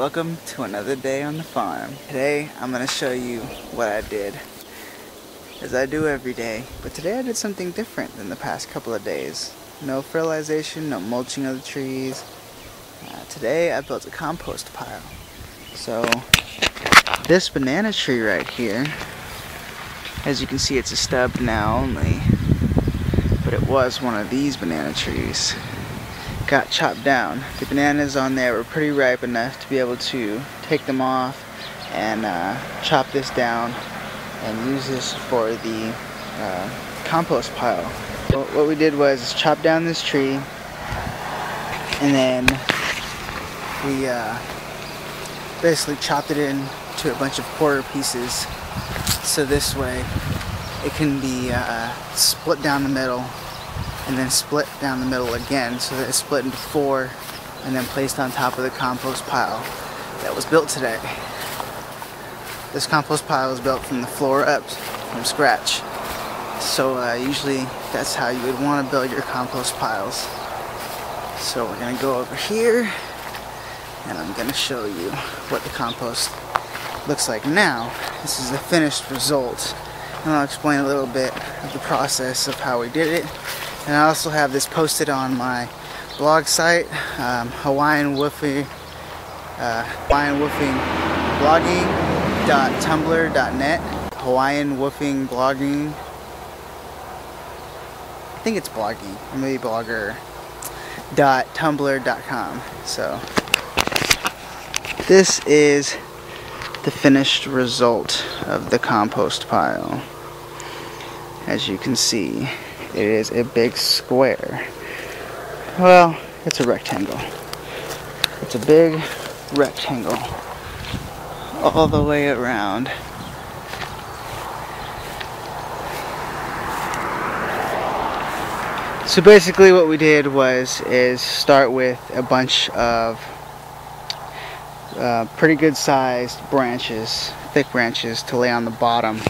welcome to another day on the farm. Today I'm going to show you what I did, as I do every day, but today I did something different than the past couple of days. No fertilization, no mulching of the trees. Today I built a compost pile. So this banana tree right here, as you can see, it's a stub now only, but it was one of these banana trees. Got chopped down. The bananas on there were pretty ripe enough to be able to take them off and chop this down and use this for the compost pile. So what we did was chop down this tree, and then we basically chopped it into a bunch of quarter pieces, so this way it can be split down the middle and then split down the middle again, so that it's split into four and then placed on top of the compost pile that was built today. This compost pile was built from the floor up, from scratch. So usually that's how you would want to build your compost piles. So we're going to go over here and I'm going to show you what the compost looks like now. This is the finished result, and I'll explain a little bit of the process of how we did it. And I also have this posted on my blog site, Wwoofing blogging.tumblr.net. Hawaiian Woofing blogging. I think it's blogging, or maybe blogger.tumblr.com. So this is the finished result of the compost pile. As you can see, it is a big square. Well, it's a rectangle. It's a big rectangle all the way around. So basically what we did is start with a bunch of pretty good sized branches, thick branches, to lay on the bottom.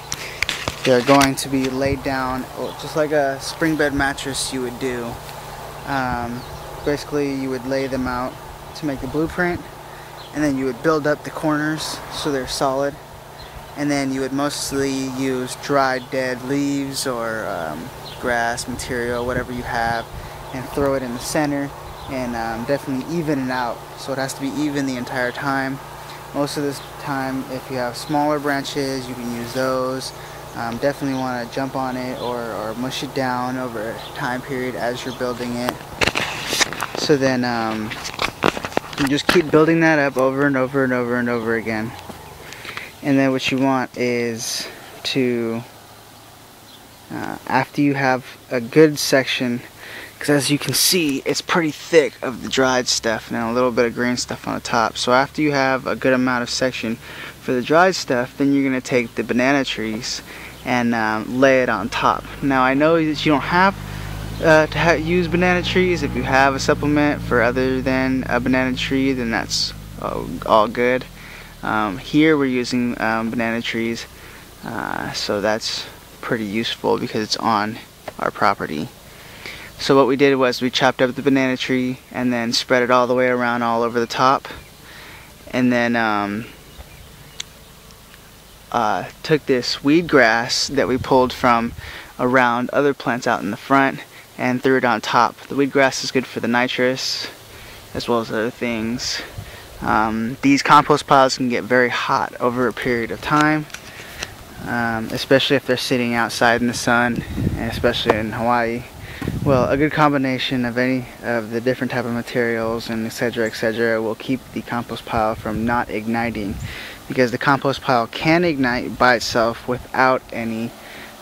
They're going to be laid down just like a spring bed mattress you would do. Basically you would lay them out to make the blueprint, and then you would build up the corners so they're solid, and then you would mostly use dried dead leaves or grass material, whatever you have, and throw it in the center and definitely even it out, so it has to be even the entire time. Most of this time, if you have smaller branches, you can use those. Definitely want to jump on it or mush it down over a time period as you're building it. So then you just keep building that up over and over and over and over again. And then what you want is to, after you have a good section, because as you can see, it's pretty thick of the dried stuff and then a little bit of green stuff on the top. So after you have a good amount of section for the dried stuff, then you're going to take the banana trees and lay it on top. Now I know that you don't have to use banana trees. If you have a supplement for other than a banana tree, then that's all good. Here we're using banana trees, so that's pretty useful because it's on our property. So what we did was we chopped up the banana tree and then spread it all the way around all over the top, and then took this weed grass that we pulled from around other plants out in the front and threw it on top. The weed grass is good for the nitrous as well as other things. These compost piles can get very hot over a period of time, especially if they're sitting outside in the sun, and especially in Hawaii. Well, a good combination of any of the different type of materials and etc. will keep the compost pile from not igniting, because the compost pile can ignite by itself without any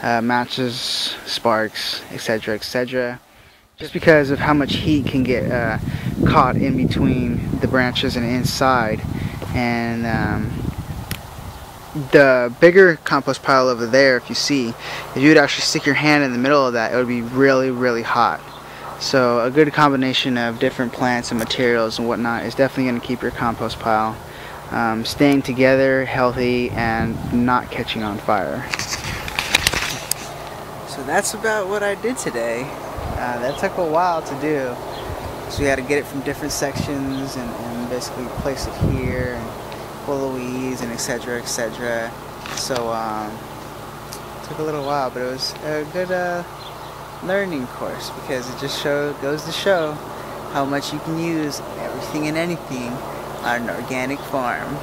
matches, sparks, etc. Just because of how much heat can get caught in between the branches and inside. And the bigger compost pile over there, if you see, if you would actually stick your hand in the middle of that, it would be really, really hot. So a good combination of different plants and materials and whatnot is definitely going to keep your compost pile staying together, healthy, and not catching on fire. So that's about what I did today. That took a while to do. So we had to get it from different sections and basically place it here and pull the weeds and etc. etc. So it took a little while, but it was a good learning course because it just goes to show how much you can use everything and anything on an organic farm.